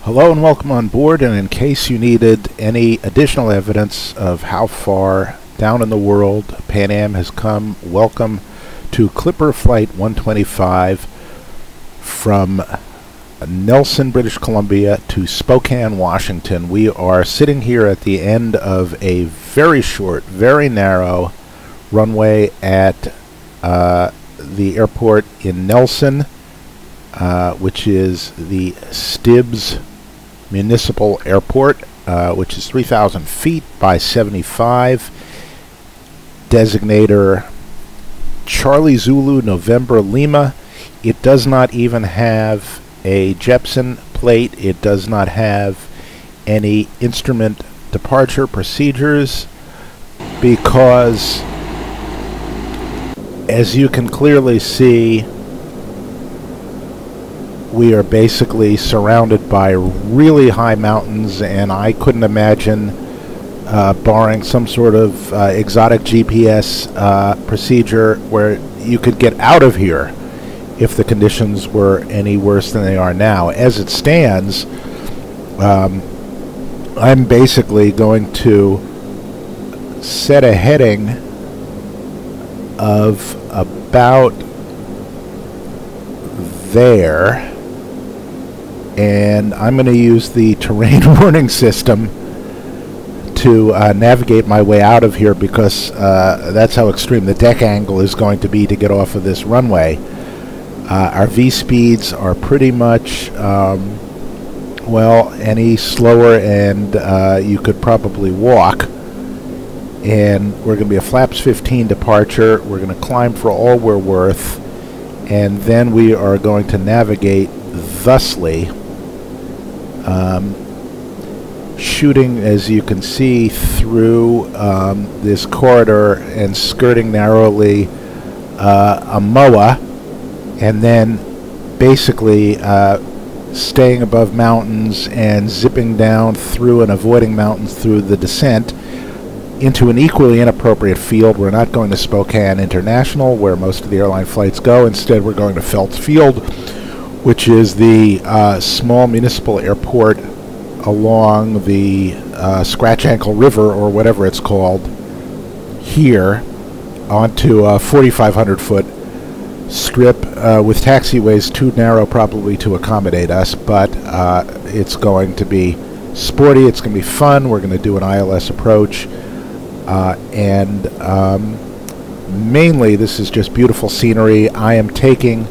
Hello and welcome on board, and in case you needed any additional evidence of how far down in the world Pan Am has come, welcome to Clipper Flight 125 from Nelson, British Columbia to Spokane, Washington. We are sitting here at the end of a very short, very narrow runway at the airport in Nelson, which is the Stibbs Municipal Airport, which is 3,000 feet by 75. Designator Charlie Zulu November Lima. It does not even have a Jepson plate. It does not have any instrument departure procedures because, as you can clearly see, we are basically surrounded by really high mountains, and I couldn't imagine, barring some sort of exotic GPS procedure, where you could get out of here if the conditions were any worse than they are now. As it stands, I'm basically going to set a heading of about there, and I'm going to use the terrain warning system to navigate my way out of here, because that's how extreme the deck angle is going to be to get off of this runway. Our V speeds are pretty much, well, any slower and you could probably walk. And we're going to be a flaps 15 departure. We're going to climb for all we're worth, and then we are going to navigate thusly, shooting, as you can see, through this corridor and skirting narrowly a MOA, and then basically staying above mountains and zipping down through and avoiding mountains through the descent into an equally inappropriate field. We're not going to Spokane International, where most of the airline flights go. Instead, we're going to Phelps Field, which is the small municipal airport along the Scratch Ankle River, or whatever it's called, here onto a 4,500-foot strip with taxiways too narrow probably to accommodate us, but it's going to be sporty, it's going to be fun. We're going to do an ILS approach, and mainly this is just beautiful scenery. I am taking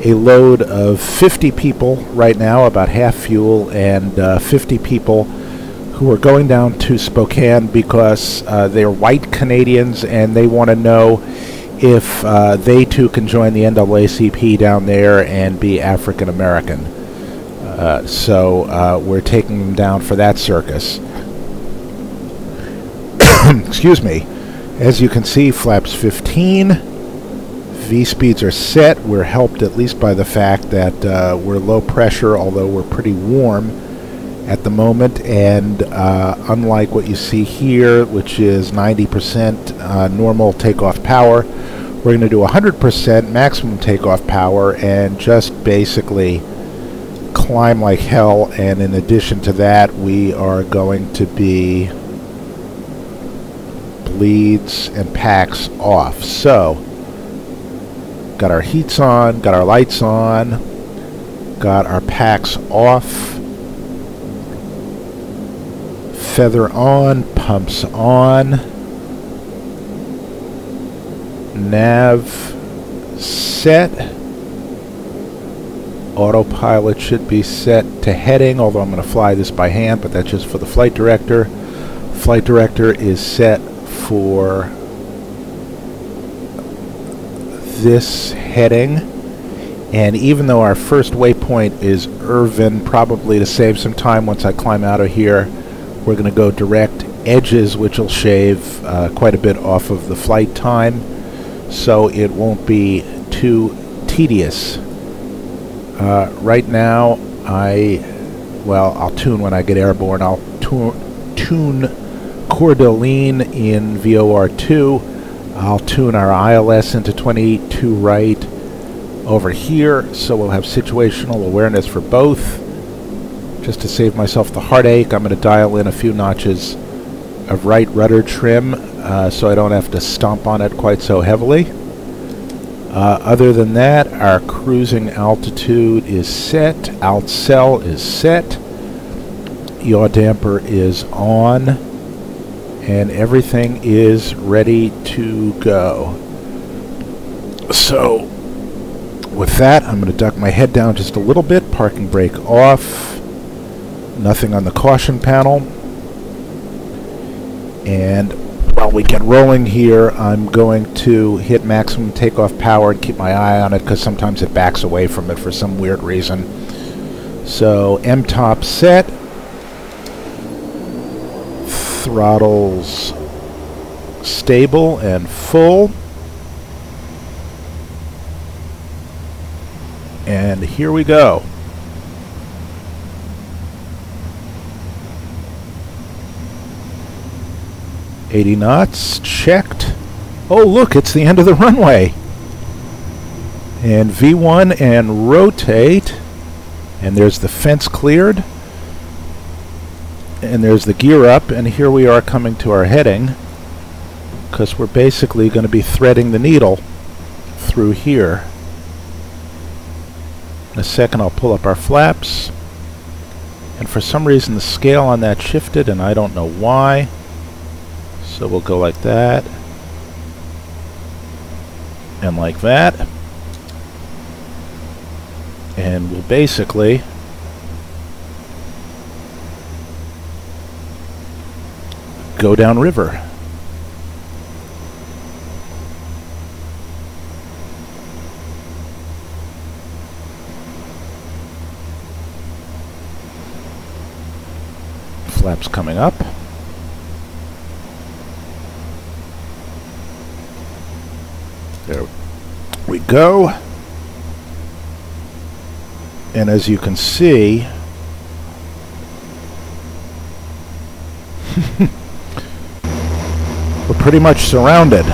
a load of 50 people right now, about half fuel, and 50 people who are going down to Spokane because they're white Canadians and they want to know if they too can join the NAACP down there and be African American. So we're taking them down for that circus. Excuse me. As you can see, flaps 15. V speeds are set. We're helped at least by the fact that we're low pressure, although we're pretty warm at the moment, and unlike what you see here, which is 90% normal takeoff power, we're going to do 100% maximum takeoff power and just basically climb like hell. And in addition to that, we are going to be bleeds and packs off. So got our heats on, got our lights on, got our packs off, feather on, pumps on, nav set, autopilot should be set to heading, although I'm going to fly this by hand, but that's just for the flight director. Flight director is set for this heading, and even though our first waypoint is Irvin, probably to save some time once I climb out of here, we're going to go direct edges, which will shave quite a bit off of the flight time, so it won't be too tedious. Right now, I'll tune when I get airborne. I'll tune Coeur d'Alene in VOR2. I'll tune our ILS into 22 right over here, so we'll have situational awareness for both. Just to save myself the heartache, I'm going to dial in a few notches of right rudder trim so I don't have to stomp on it quite so heavily. Other than that, our cruising altitude is set, alt cell is set, yaw damper is on, and everything is ready to go. So, with that, I'm going to duck my head down just a little bit, parking brake off, nothing on the caution panel, and while we get rolling here, I'm going to hit maximum takeoff power and keep my eye on it because sometimes it backs away from it for some weird reason. So M-top set, throttles stable and full, and here we go. $80 knots, checked. Oh look, it's the end of the runway. And V1 and rotate. And there's the fence cleared. And there's the gear up, and here we are coming to our heading, because we're basically going to be threading the needle through here. In a second I'll pull up our flaps. And for some reason the scale on that shifted, and I don't know why. So we'll go like that, and like that, and we'll basically go downriver. Flaps coming up. There we go. And as you can see, we're pretty much surrounded.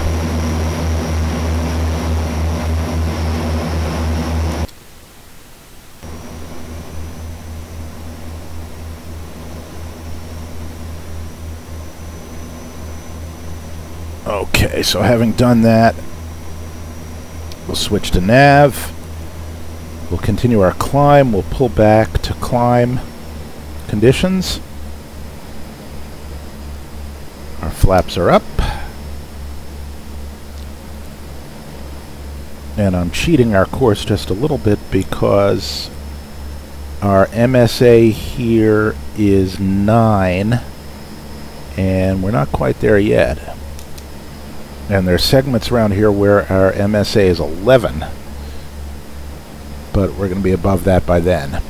Okay, so having done that, we'll switch to nav. We'll continue our climb. We'll pull back to climb conditions. Our flaps are up. And I'm cheating our course just a little bit because our MSA here is 9 and we're not quite there yet. And there's segments around here where our MSA is 11. But we're going to be above that by then.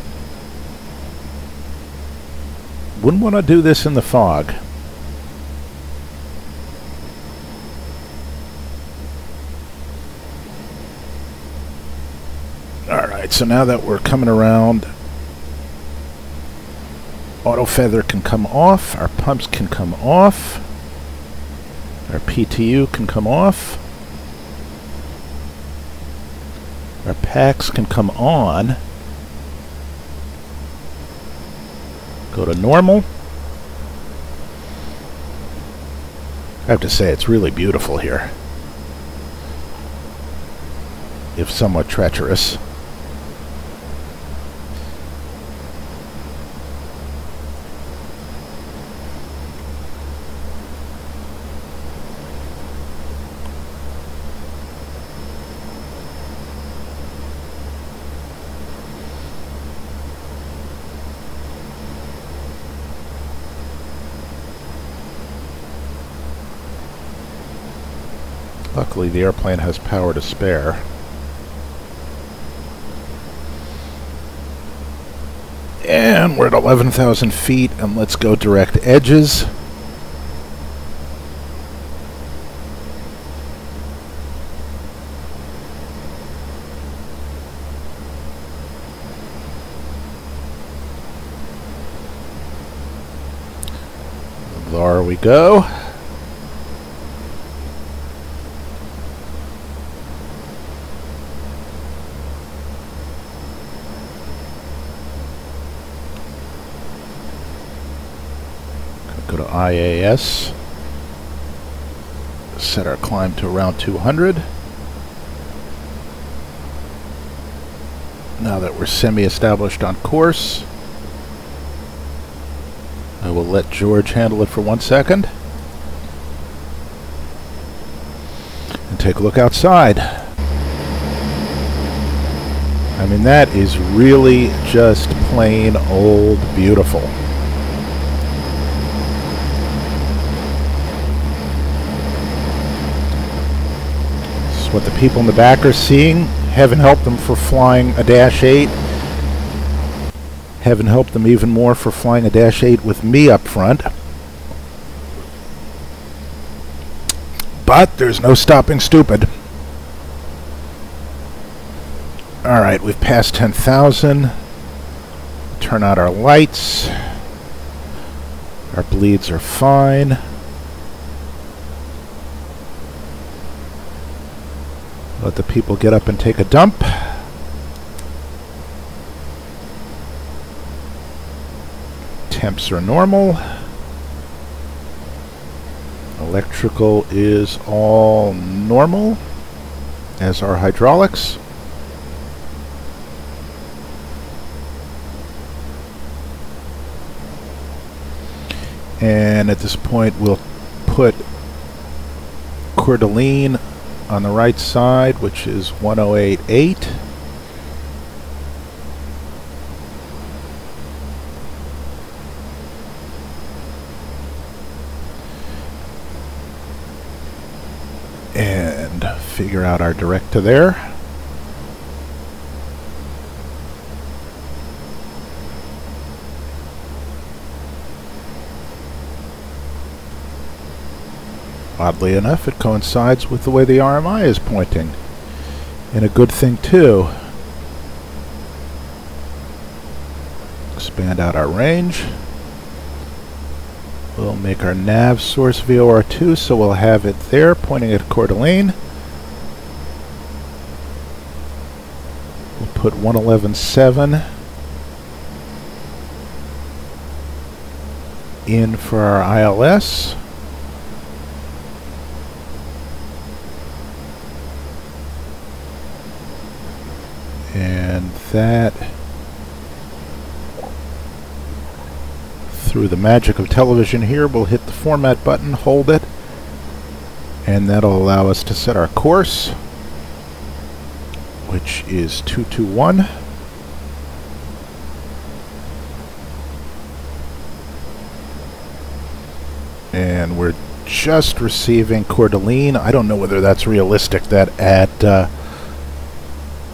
Wouldn't want to do this in the fog. Alright, so now that we're coming around, auto feather can come off, our pumps can come off. Our PTU can come off. Our packs can come on. Go to normal. I have to say, it's really beautiful here, if somewhat treacherous. Luckily, the airplane has power to spare. And we're at 11,000 feet, and let's go direct edges. There we go. Go to IAS. Set our climb to around 200. Now that we're semi-established on course, I will let George handle it for 1 second. And take a look outside. I mean, that is really just plain old beautiful. This is what the people in the back are seeing. Heaven help them for flying a Dash 8. Heaven help them even more for flying a Dash 8 with me up front. But there's no stopping stupid. Alright, we've passed 10,000. Turn out our lights. Our bleeds are fine. Let the people get up and take a dump. Temps are normal. Electrical is all normal, as are hydraulics. And at this point we'll put Coeur d'Alene on the right side, which is 1088. And figure out our direct to there. Oddly enough, it coincides with the way the RMI is pointing. And a good thing, too. Expand out our range. We'll make our nav source VOR2, so we'll have it there, pointing at Coeur d'Alene. We'll put 111.7 in for our ILS. And that, through the magic of television here, we'll hit the format button, hold it, and that'll allow us to set our course, which is 221. And we're just receiving Coeur d'Alene. I don't know whether that's realistic, that at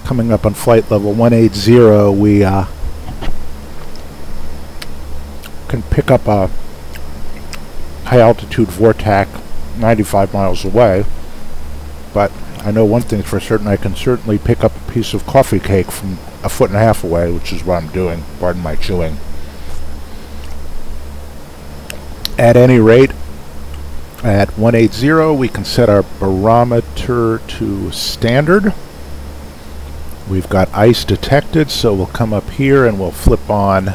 coming up on flight level 180, we can pick up a high-altitude vortex 95 miles away. But I know one thing for certain, I can certainly pick up a piece of coffee cake from 1.5 feet away, which is what I'm doing. Pardon my chewing. At any rate, at 180, we can set our barometer to standard. We've got ice detected, so we'll come up here and we'll flip on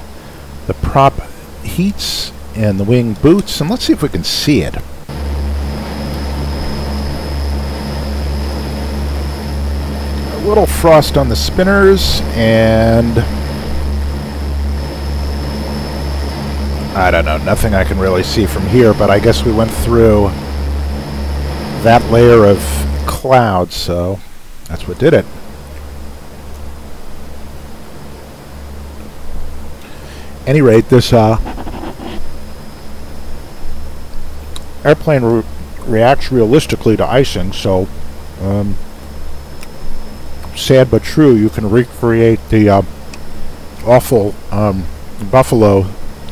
the prop heats and the wing boots, and let's see if we can see it. A little frost on the spinners, and I don't know, nothing I can really see from here, but I guess we went through that layer of cloud, so that's what did it. Any rate, this airplane reacts realistically to icing, so sad but true, you can recreate the awful Buffalo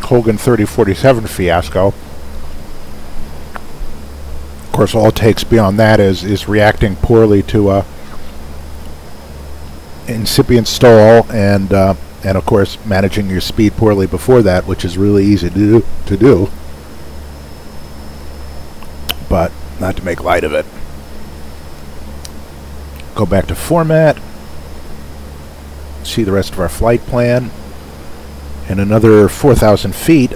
Hogan 3047 fiasco. Of course, all it takes beyond that is reacting poorly to incipient stall, and of course managing your speed poorly before that, which is really easy to do, but not to make light of it. Go back to format, see the rest of our flight plan, and another 4,000 feet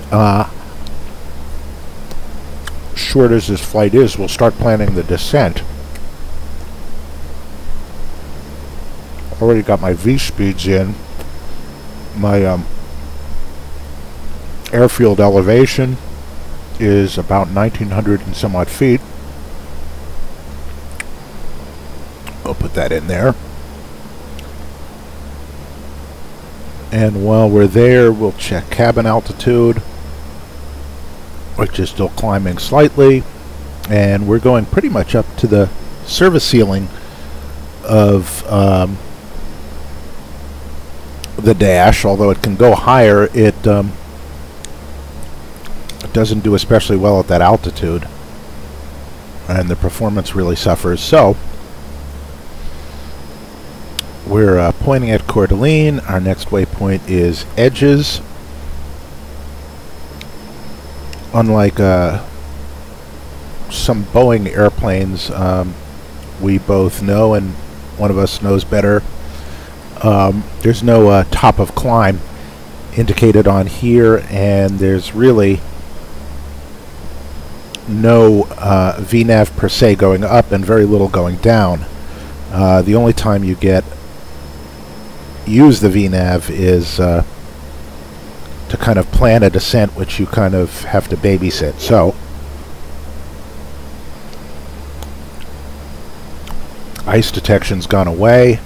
short as this flight is, we'll start planning the descent. Already got my V-speeds in. My airfield elevation is about 1,900 and some odd feet. I'll put that in there. And while we're there, we'll check cabin altitude, which is still climbing slightly. And we're going pretty much up to the service ceiling of the dash, although it can go higher. It doesn't do especially well at that altitude, and the performance really suffers. So we're pointing at Coeur d'Alene. Our next waypoint is Edges. Unlike some Boeing airplanes we both know, and one of us knows better, there's no top of climb indicated on here, and there's really no VNAV per se going up and very little going down. The only time you use the VNAV is to kind of plan a descent, which you kind of have to babysit. So ice detection's gone away.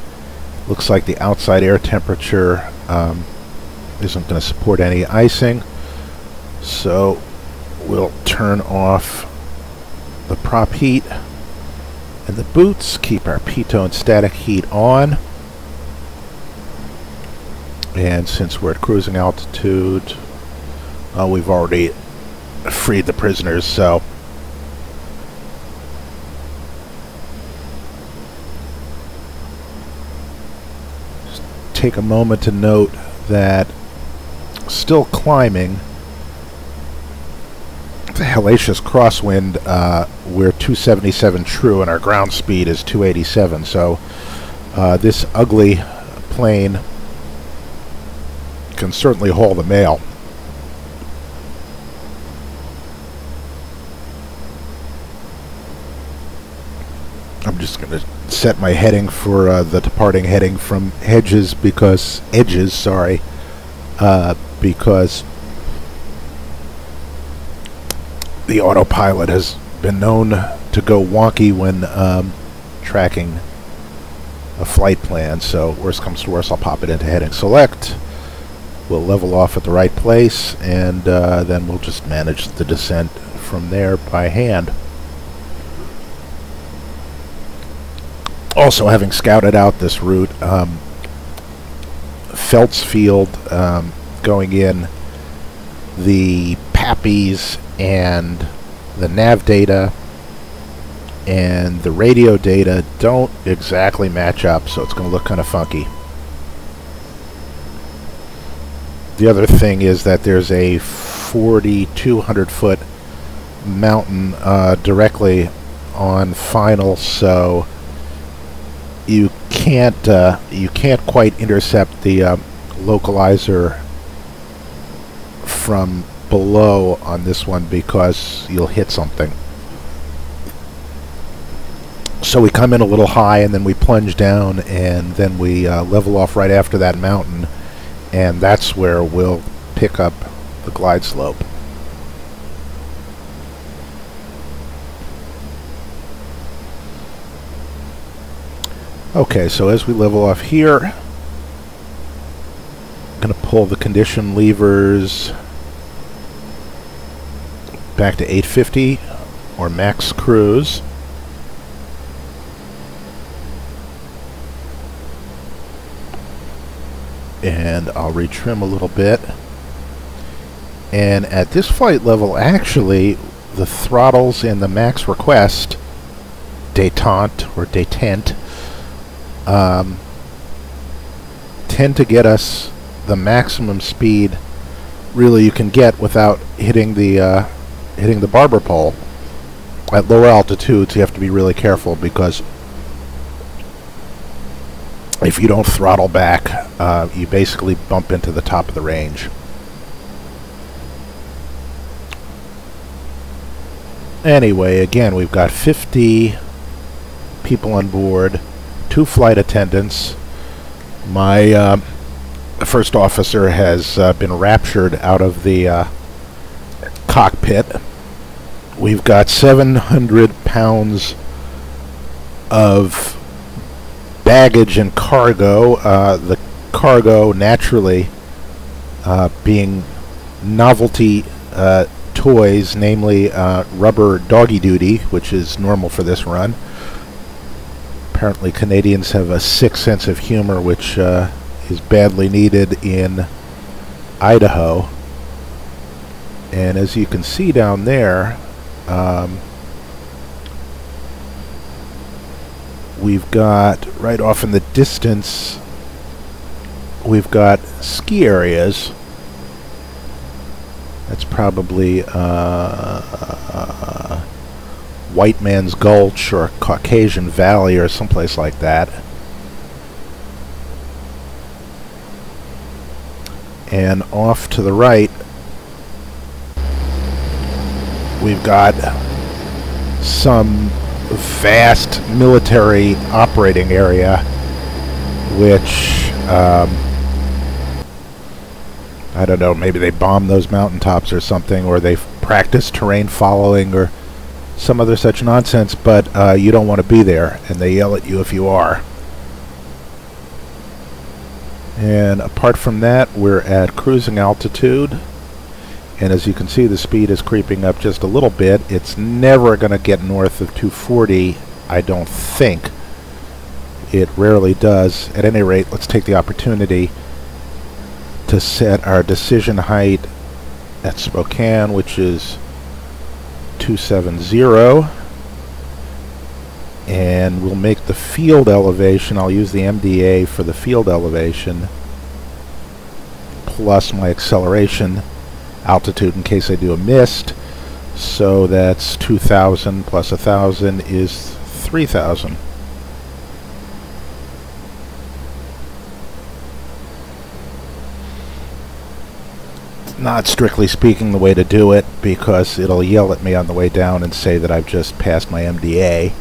Looks like the outside air temperature isn't going to support any icing, so we'll turn off the prop heat and the boots, keep our pitot and static heat on. And since we're at cruising altitude, we've already freed the prisoners, so just take a moment to note that still climbing the hellacious crosswind, we're 277 true and our ground speed is 287, so this ugly plane can certainly haul the mail. I'm just going to set my heading for the departing heading from Edges because the autopilot has been known to go wonky when tracking a flight plan. So worst comes to worst, I'll pop it into heading select. We'll level off at the right place, and then we'll just manage the descent from there by hand. Also, having scouted out this route, Feltz Field going in, the PAPIs and the nav data and the radio data don't exactly match up, so it's going to look kind of funky. The other thing is that there's a 4,200 foot mountain directly on final, so you can't quite intercept the localizer from below on this one because you'll hit something. So we come in a little high and then we plunge down, and then we level off right after that mountain, and that's where we'll pick up the glide slope. Okay, so as we level off here, I'm going to pull the condition levers back to 850 or max cruise. And I'll retrim a little bit. And at this flight level, actually, the throttles in the max request, détente or détente, tend to get us the maximum speed really you can get without hitting the barber pole. At lower altitudes, you have to be really careful because if you don't throttle back, you basically bump into the top of the range. Anyway, again, we've got 50 people on board, 2 flight attendants. My first officer has been raptured out of the cockpit. We've got 700 pounds of baggage and cargo. The cargo, naturally, being novelty toys, namely rubber doggy duty, which is normal for this run. Apparently Canadians have a sick sense of humor, which is badly needed in Idaho. And as you can see down there, we've got, right off in the distance, we've got ski areas. That's probably White Man's Gulch or Caucasian Valley or someplace like that. And off to the right, we've got some vast military operating area, which I don't know, maybe they bomb those mountaintops or something, or they practice terrain following or some other such nonsense, but you don't want to be there, and they yell at you if you are. And apart from that, we're at cruising altitude, and as you can see, the speed is creeping up just a little bit. It's never going to get north of 240, I don't think. It rarely does. At any rate, let's take the opportunity to set our decision height at Spokane, which is 270, and we'll make the field elevation. I'll use the MDA for the field elevation plus my acceleration altitude in case I do a mist. So that's 2,000 plus 1,000 is 3,000. Not strictly speaking the way to do it, because it'll yell at me on the way down and say that I've just passed my MDA.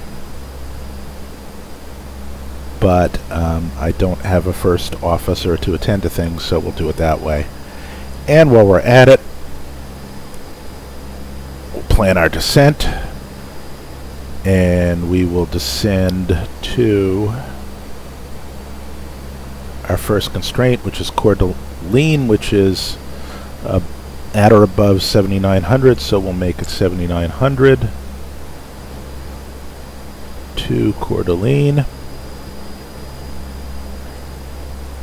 But I don't have a first officer to attend to things, so we'll do it that way. And while we're at it, we'll plan our descent, and we will descend to our first constraint, which is Coeur d'Alene, which is at or above 7,900, so we'll make it 7,900 to Coeur d'Alene.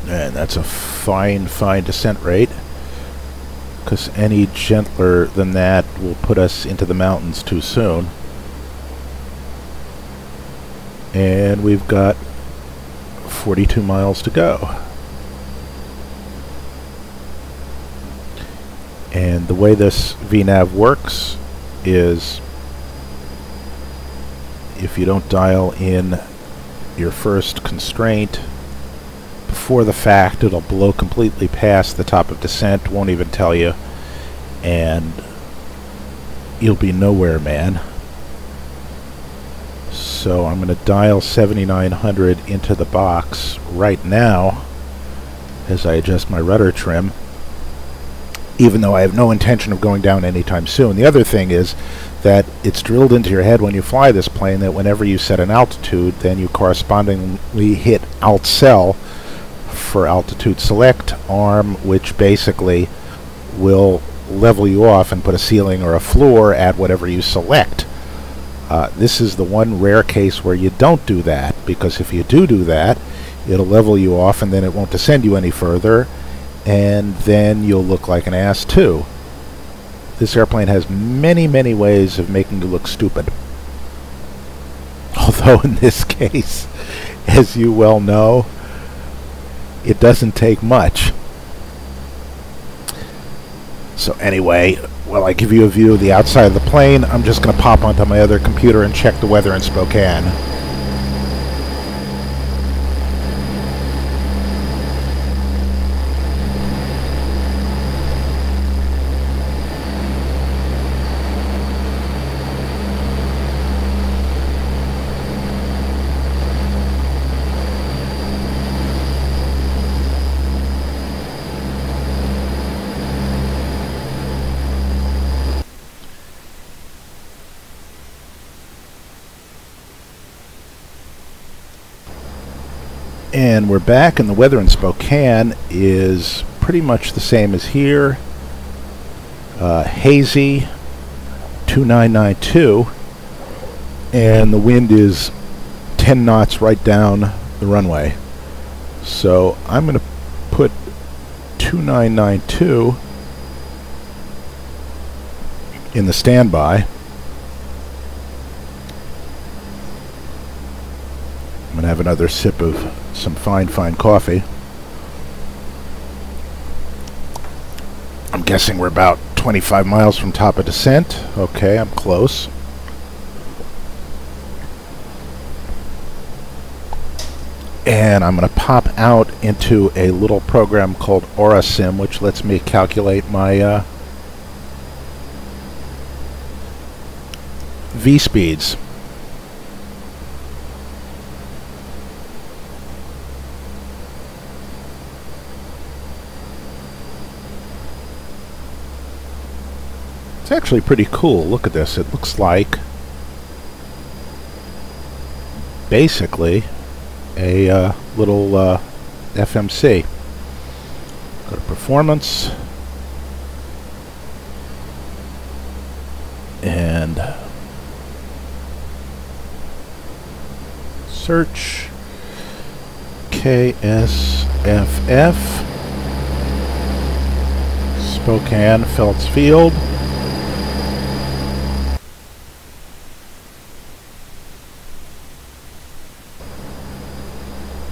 And that's a fine descent rate, because any gentler than that will put us into the mountains too soon. And we've got 42 miles to go. And the way this VNAV works is, if you don't dial in your first constraint before the fact, it'll blow completely past the top of descent, won't even tell you, and you'll be nowhere, man. So I'm going to dial 7,900 into the box right now as I adjust my rudder trim, even though I have no intention of going down anytime soon. The other thing is that it's drilled into your head when you fly this plane that whenever you set an altitude, then you correspondingly hit alt-cell for altitude select arm, which basically will level you off and put a ceiling or a floor at whatever you select. This is the one rare case where you don't do that, because if you do that, it'll level you off and then it won't descend you any further, and then you'll look like an ass too. This airplane has many ways of making you look stupid. Although in this case, as you well know, it doesn't take much. So anyway, while I give you a view of the outside of the plane, I'm just going to pop onto my other computer and check the weather in Spokane. And we're back, and the weather in Spokane is pretty much the same as here. Hazy, 2992, and the wind is 10 knots right down the runway. So I'm going to put 2992 in the standby. I'm going to have another sip of some fine coffee. I'm guessing we're about 25 miles from top of descent. Okay, I'm close. And I'm going to pop out into a little program called AuraSim, which lets me calculate my V-speeds. It's actually pretty cool. Look at this. It looks like basically a little FMC. Go to performance and search KSFF Spokane Phelps Field.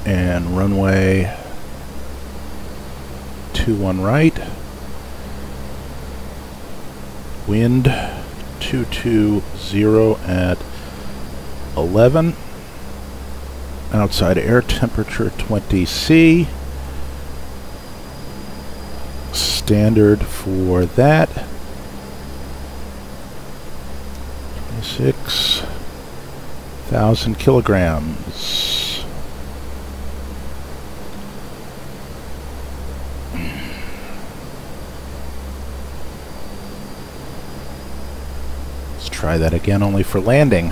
And runway 21 right, wind 220 at 11, outside air temperature 20 C, standard for that, 26,000 kilograms. Try that again, only for landing.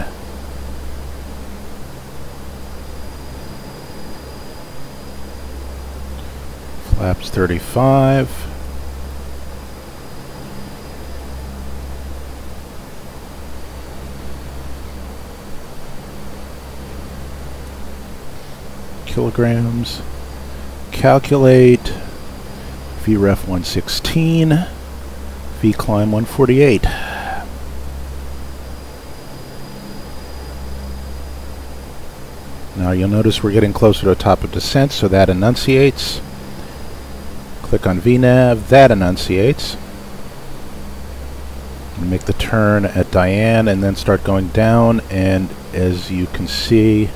Flaps 35. Kilograms. Calculate. VREF 116. V climb 148. Now you'll notice we're getting closer to the top of descent, so that enunciates. Click on VNav, that enunciates. Make the turn at Diane and then start going down, and as you can see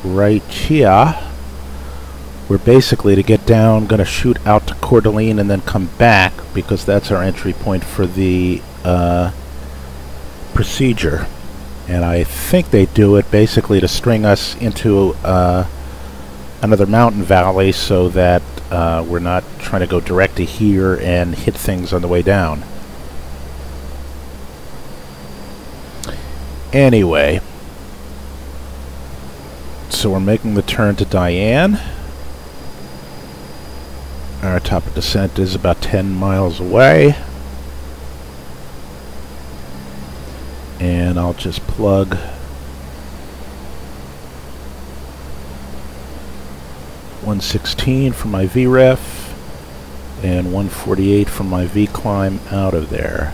right here, we're basically, to get down, going to shoot out to Coeur d'Alene and then come back, because that's our entry point for the procedure. And I think they do it basically to string us into another mountain valley, so that we're not trying to go direct to here and hit things on the way down. Anyway, so we're making the turn to Diane. Our top of descent is about 10 miles away. And I'll just plug .116 for my VREF and 148 for my V climb out of there.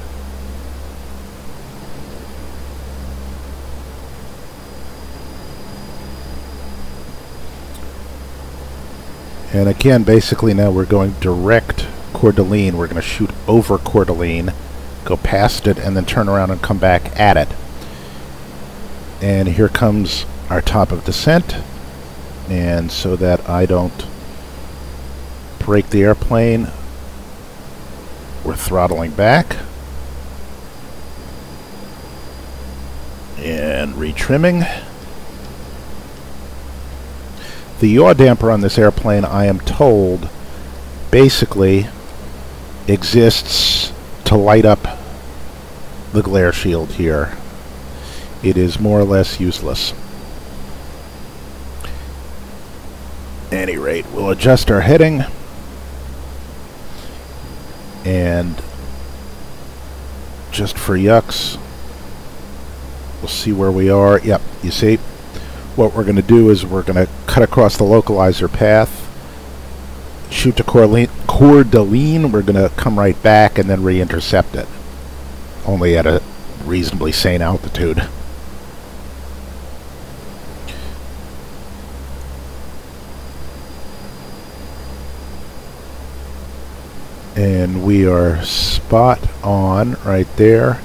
And again, basically now we're going direct Coeur d'Alene. We're going to shoot over Coeur d'Alene, go past it, and then turn around and come back at it. And here comes our top of descent. And so that I don't break the airplane, we're throttling back and retrimming. The yaw damper on this airplane, I am told, basically exists to light up the glare shield here. It is more or less useless. any rate, we'll adjust our heading and just for yucks, we'll see where we are. Yep, you see, what we're going to do is we're going to cut across the localizer path, shoot to Coeur d'Alene, we're going to come right back and then re-intercept it, only at a reasonably sane altitude. And we are spot on right there.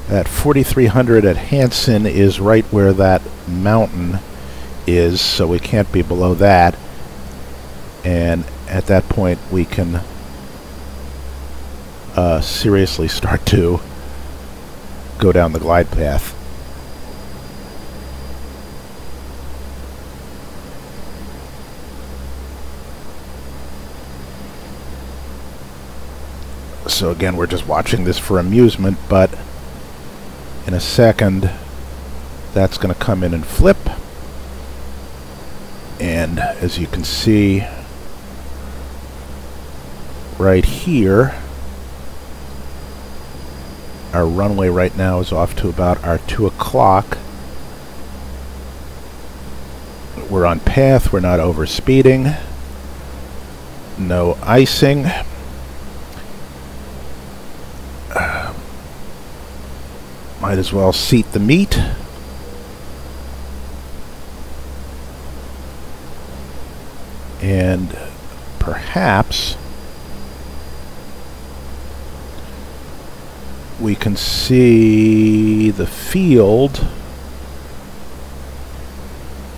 That 4300 at Hansen is right where that mountain is, so we can't be below that. And at that point we can seriously start to go down the glide path. So again, we're just watching this for amusement, but in a second that's going to come in and flip, and as you can see right here, our runway right now is off to about our 2 o'clock. We're on path, we're not over speeding, no icing. Might as well seat the meat. And perhaps we can see the field,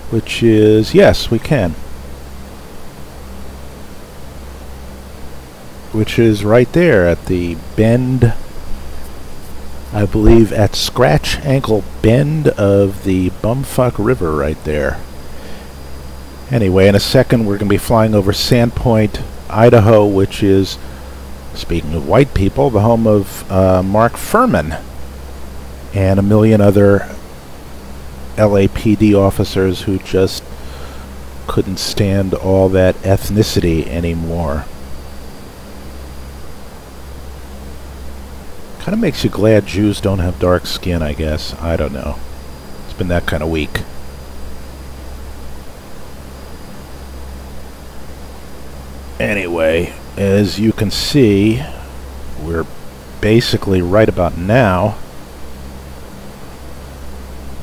which is, yes, we can. Which is right there at the bend, I believe at Scratch Ankle Bend of the Bumfuck River right there. Anyway, in a second we're going to be flying over Sandpoint, Idaho, which is, speaking of white people, the home of Mark Furman and a million other LAPD officers who just couldn't stand all that ethnicity anymore. Kind of makes you glad Jews don't have dark skin, I guess. I don't know. It's been that kind of week. Anyway, as you can see, we're basically right about now.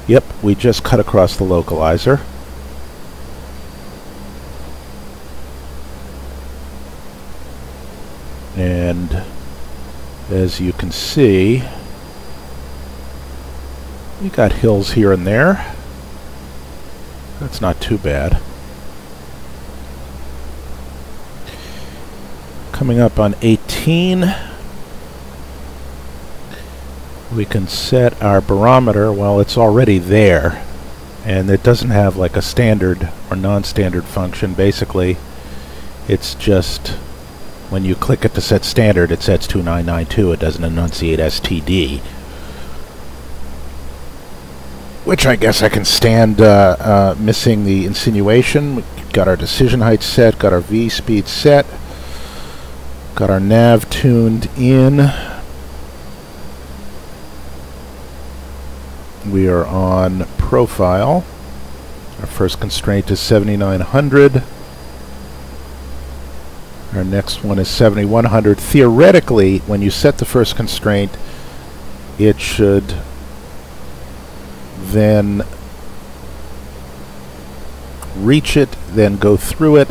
Yep, we just cut across the localizer. And as you can see, we got hills here and there. That's not too bad. Coming up on 18, we can set our barometer. Well, it's already there, and it doesn't have like a standard or non-standard function. Basically, it's just when you click it to set standard, it sets 2992. It doesn't enunciate STD, which I guess I can stand missing the insinuation. We got our decision height set, got our V speed set, got our nav tuned in. We are on profile. Our first constraint is 7900. Our next one is 7100. Theoretically, when you set the first constraint, it should then reach it, then go through it,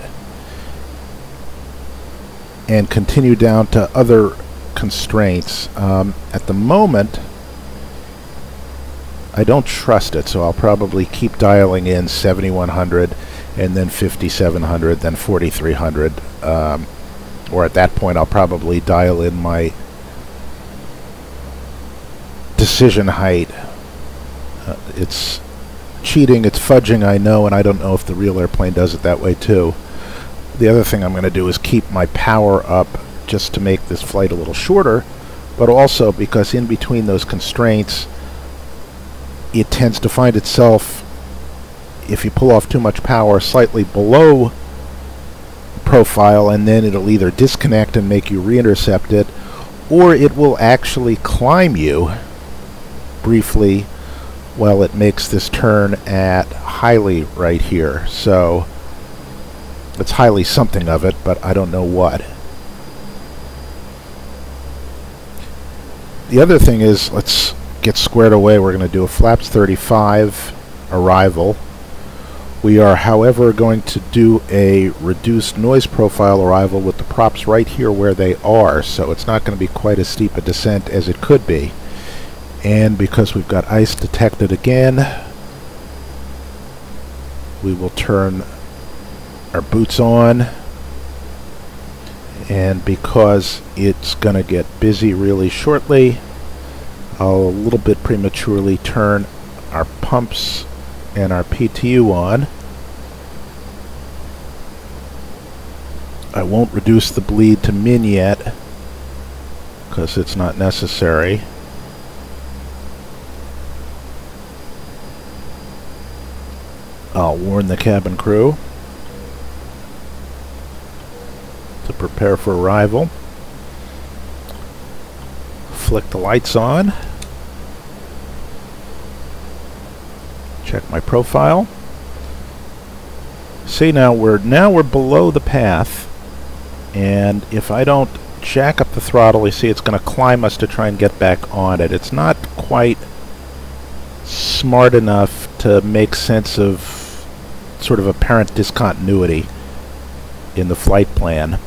and continue down to other constraints. At the moment, I don't trust it, so I'll probably keep dialing in 7100 and then 5700, then 4300. Or at that point, I'll probably dial in my decision height. It's cheating, it's fudging, I know, and I don't know if the real airplane does it that way too. The other thing I'm going to do is keep my power up just to make this flight a little shorter, but also because in between those constraints, it tends to find itself if you pull off too much power slightly below profile, and then it'll either disconnect and make you re-intercept it, or it will actually climb you briefly while it makes this turn at highly right here. So it's highly something of it, but I don't know what. The other thing is, let's get squared away. We're going to do a flaps 35 arrival. We are, however, going to do a reduced noise profile arrival with the props right here where they are, so it's not going to be quite as steep a descent as it could be. And because we've got ice detected again, we will turn our boots on. And because it's going to get busy really shortly, I'll a little bit prematurely turn our pumps and our PTU on. I won't reduce the bleed to min yet, because it's not necessary. I'll warn the cabin crew to prepare for arrival. Flick the lights on. Check my profile. See, now we're below the path, and if I don't jack up the throttle, you see it's going to climb us to try and get back on it. It's not quite smart enough to make sense of sort of apparent discontinuity in the flight plan.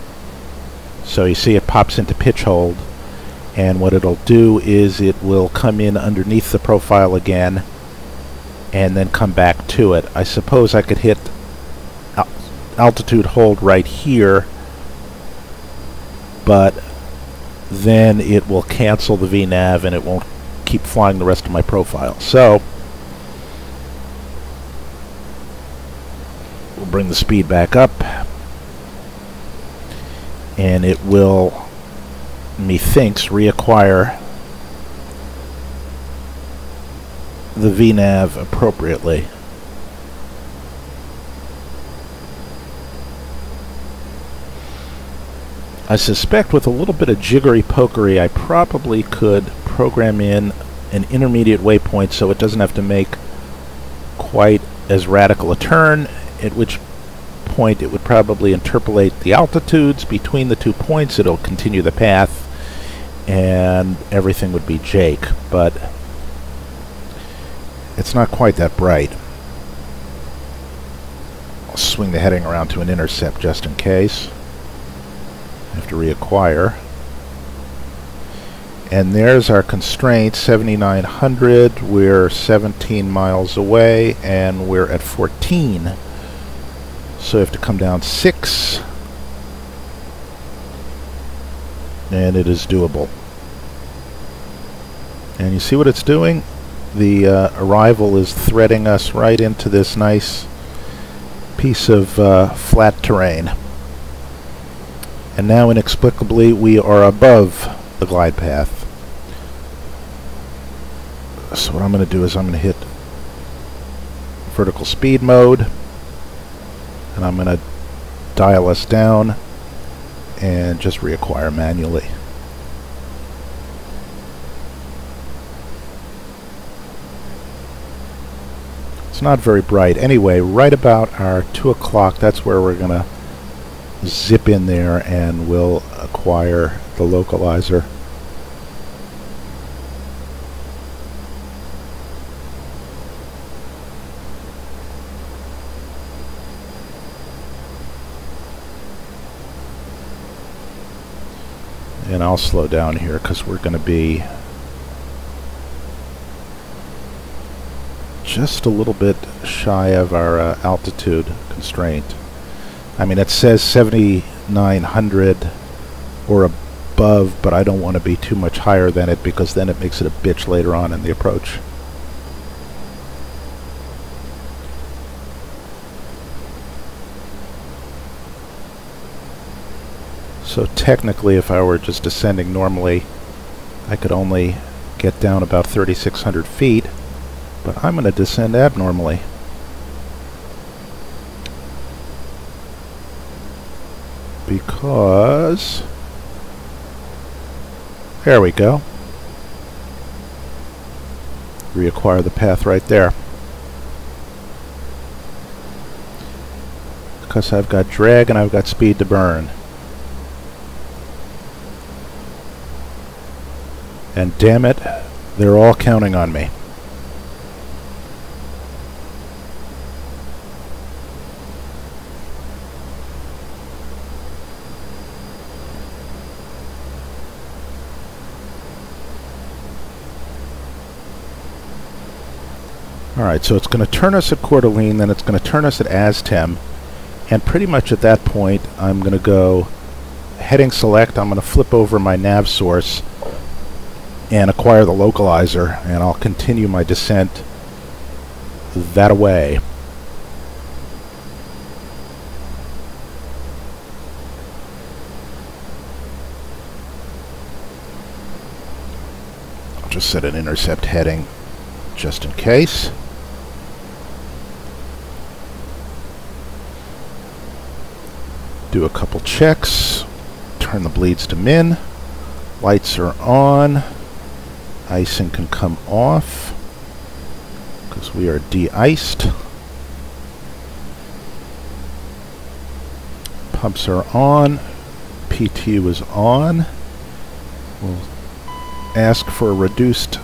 So you see it pops into pitch hold, and what it'll do is it will come in underneath the profile again and then come back to it. I suppose I could hit altitude hold right here, but then it will cancel the VNAV and it won't keep flying the rest of my profile. So we'll bring the speed back up, and it will, methinks, reacquire the VNAV appropriately. I suspect with a little bit of jiggery-pokery I probably could program in an intermediate waypoint so it doesn't have to make quite as radical a turn, at which point it would probably interpolate the altitudes between the 2 points. It'll continue the path and everything would be Jake, but it's not quite that bright. I'll swing the heading around to an intercept just in case. Have to reacquire. And there's our constraint, 7,900. We're 17 miles away and we're at 14. So we have to come down 6. And it is doable. And you see what it's doing? The arrival is threading us right into this nice piece of flat terrain. And now inexplicably we are above the glide path. So what I'm going to do is I'm going to hit vertical speed mode, and I'm going to dial us down and just reacquire manually. It's not very bright. Anyway, right about our 2 o'clock, that's where we're going to zip in there and we'll acquire the localizer. And I'll slow down here because we're going to be just a little bit shy of our altitude constraint. I mean, it says 7,900 or above, but I don't want to be too much higher than it because then it makes it a bitch later on in the approach. So technically, if I were just descending normally, I could only get down about 3,600 feet, but I'm going to descend abnormally. because there we go. Reacquire the path right there. Because I've got drag and I've got speed to burn. And damn it, they're all counting on me. Alright, so it's going to turn us at Coeur d'Alene, then it's going to turn us at Aztem, and pretty much at that point I'm going to go heading select, I'm going to flip over my nav source and acquire the localizer, and I'll continue my descent that way. I'll just set an intercept heading just in case. Do a couple checks, turn the bleeds to min, lights are on, icing can come off because we are de-iced, pumps are on, PT was on, we'll ask for a reduced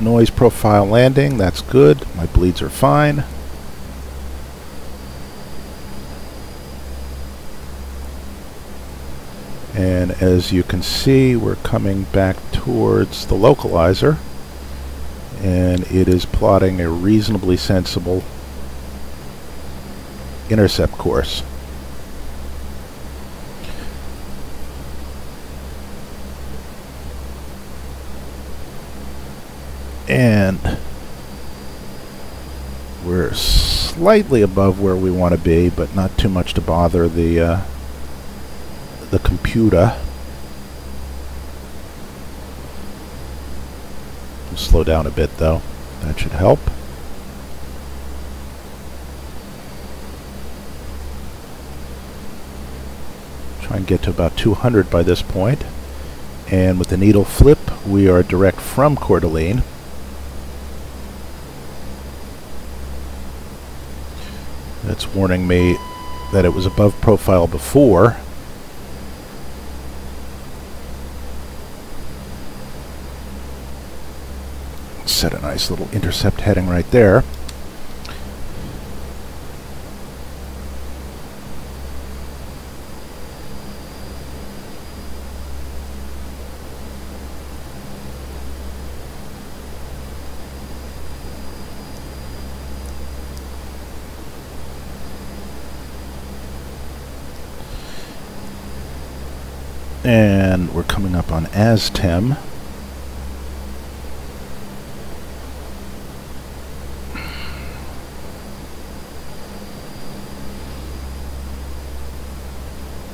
noise profile landing, that's good, my bleeds are fine. And as you can see, we're coming back towards the localizer, and it is plotting a reasonably sensible intercept course. And we're slightly above where we want to be, but not too much to bother the computer. We'll slow down a bit though. That should help. Try and get to about 200 by this point. And with the needle flip, we are direct from Coeur d'Alene. That's warning me that it was above profile before. Set a nice little intercept heading right there. And we're coming up on Aztem.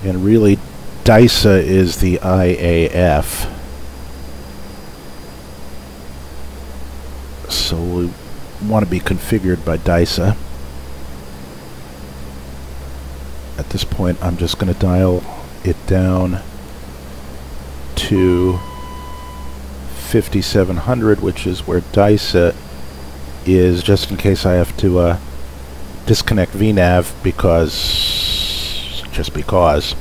And really, DISA is the IAF. So we want to be configured by DISA. At this point, I'm just going to dial it down to 5700, which is where DISA is, just in case I have to disconnect VNav just because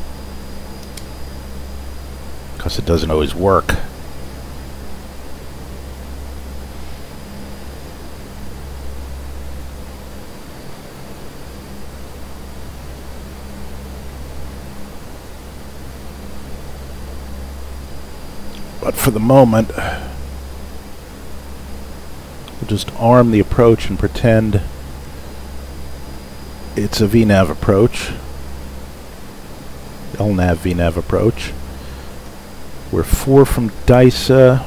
it doesn't always work. But for the moment, we'll just arm the approach and pretend it's a VNav approach. LNAV VNav approach. We're 4 from DISA.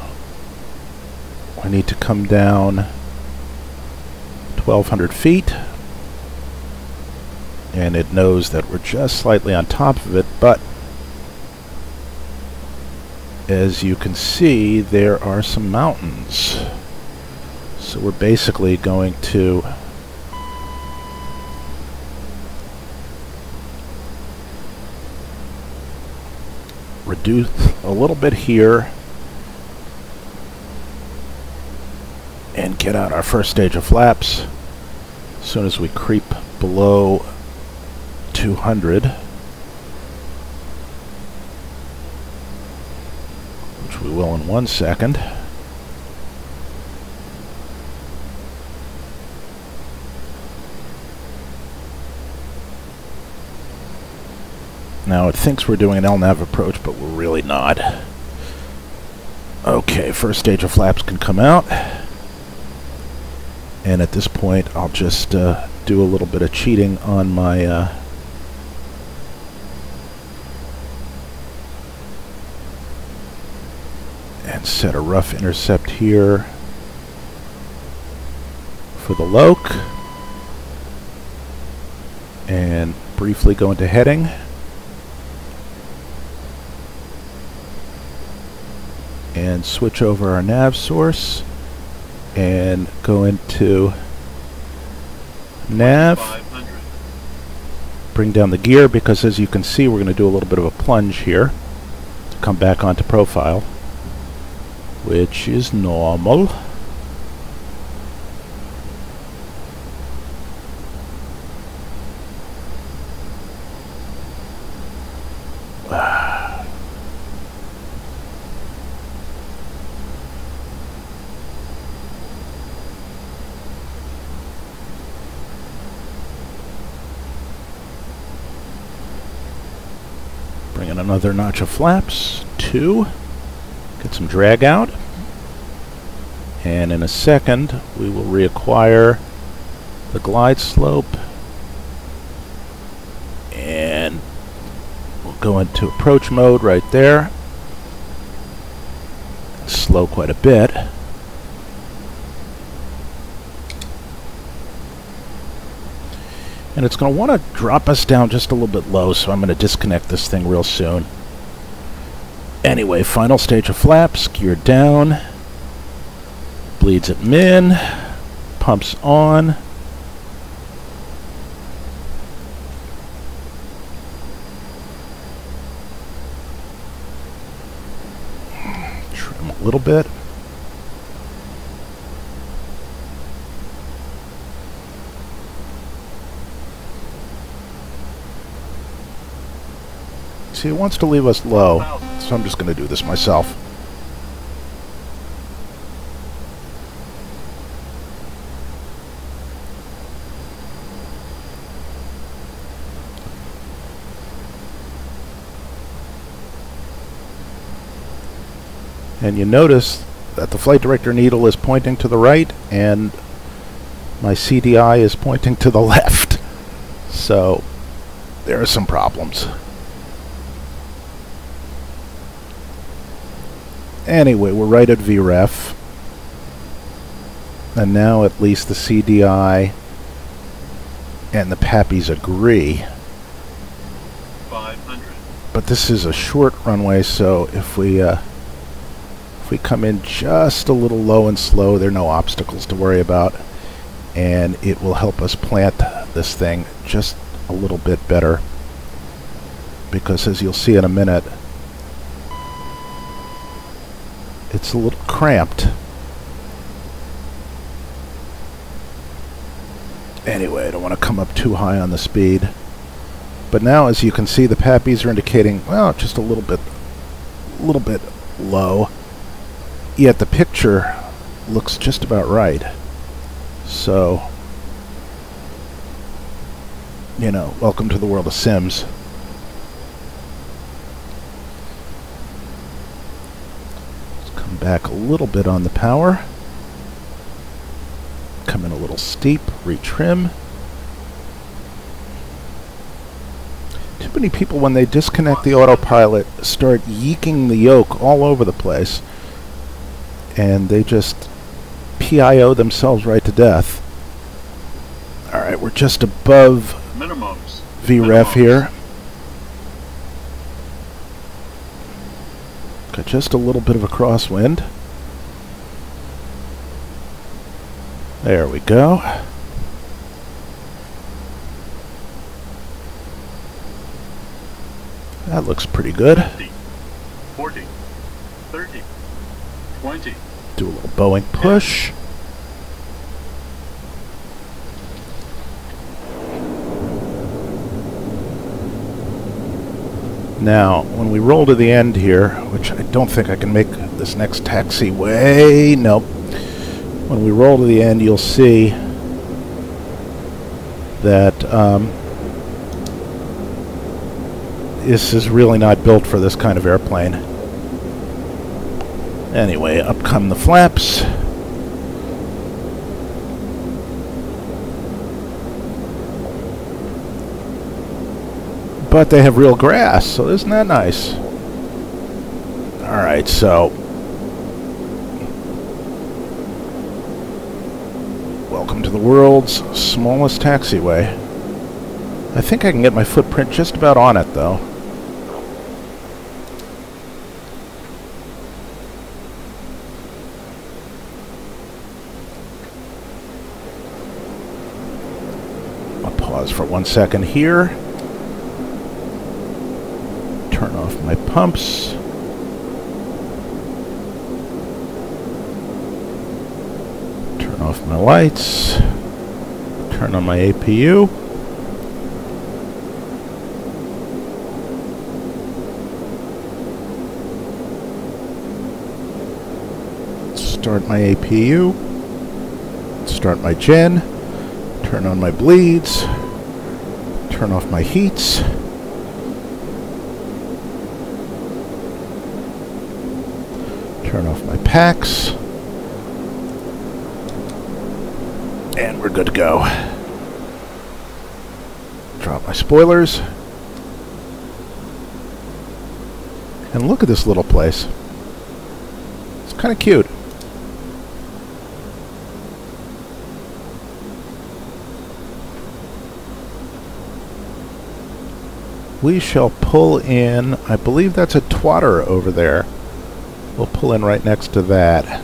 We need to come down 1,200 feet. And it knows that we're just slightly on top of it, but as you can see, there are some mountains. So we're basically going to do a little bit here and get out our first stage of flaps as soon as we creep below 200, which we will in 1 second. Now it thinks we're doing an LNAV approach, but we're really not. Okay, first stage of flaps can come out. And at this point, I'll just do a little bit of cheating on my and set a rough intercept here for the loc. And briefly go into heading. And switch over our nav source and go into nav. Bring down the gear because, as you can see, we're going to do a little bit of a plunge here to come back onto profile, which is normal. Bring in another notch of flaps, 2, get some drag out, and in a second we will reacquire the glide slope, and we'll go into approach mode right there, slow quite a bit. And it's going to want to drop us down just a little bit low, so I'm going to disconnect this thing real soon. Anyway, final stage of flaps, gear down, bleeds at min, pumps on. Trim a little bit. See, it wants to leave us low, so I'm just going to do this myself. And you notice that the flight director needle is pointing to the right and my CDI is pointing to the left. So there are some problems. Anyway, we're right at VREF, and now at least the CDI and the PAPIs agree. 500. But this is a short runway, so if we come in just a little low and slow, there are no obstacles to worry about, and it will help us plant this thing just a little bit better, because as you'll see in a minute, it's a little cramped. Anyway, I don't want to come up too high on the speed. But now, as you can see, the PAPIs are indicating, well, just a little bit low. Yet the picture looks just about right. So, you know, welcome to the world of Sims. Back a little bit on the power. Come in a little steep, retrim. Too many people, when they disconnect the autopilot, start yeeking the yoke all over the place. And they just PIO themselves right to death. Alright, we're just above Minimums. VREF here. Got just a little bit of a crosswind. There we go. That looks pretty good. 40, 30, 20. Do a little Boeing push. Now, when we roll to the end here, which I don't think I can make this next taxiway, nope. When we roll to the end, you'll see that this is really not built for this kind of airplane. Anyway, up come the flaps. But they have real grass, so isn't that nice? Alright, so welcome to the world's smallest taxiway. I think I can get my footprint just about on it, though. I'll pause for 1 second here. Turn off my pumps. Turn off my lights. Turn on my APU. Start my APU. Start my gen. Turn on my bleeds. Turn off my heats. Turn off my packs. And we're good to go. Drop my spoilers. And look at this little place. It's kind of cute. We shall pull in, I believe that's a twatter over there. We'll pull in right next to that.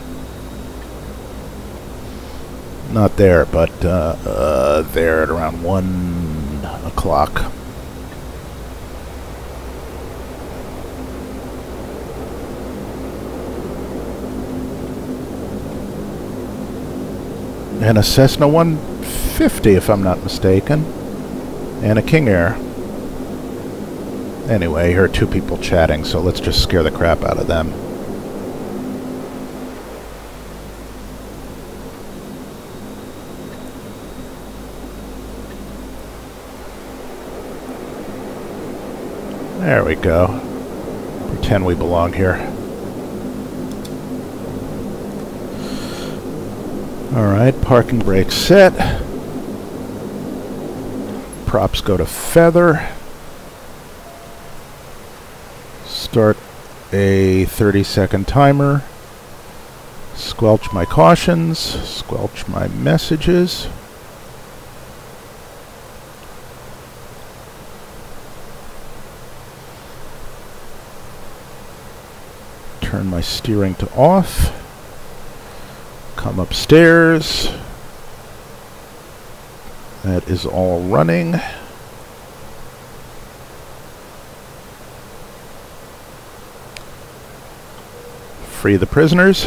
Not there, but there at around 1 o'clock. And a Cessna 150, if I'm not mistaken. And a King Air. Anyway, here are two people chatting, so let's just scare the crap out of them. There we go. Pretend we belong here. Alright, parking brake set. Props go to feather. Start a 30-second timer. Squelch my cautions. Squelch my messages. Turn my steering to off. Come upstairs. That is all running. Free the prisoners.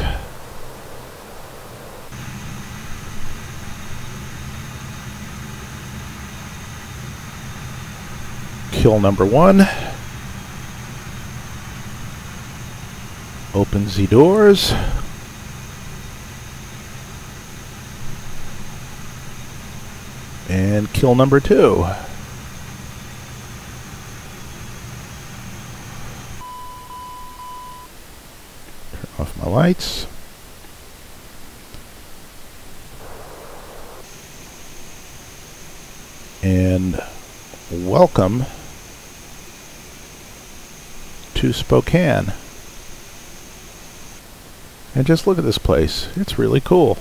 Kill number 1. Open the doors. And kill number 2. Off my lights. And welcome to Spokane. And just look at this place. It's really cool.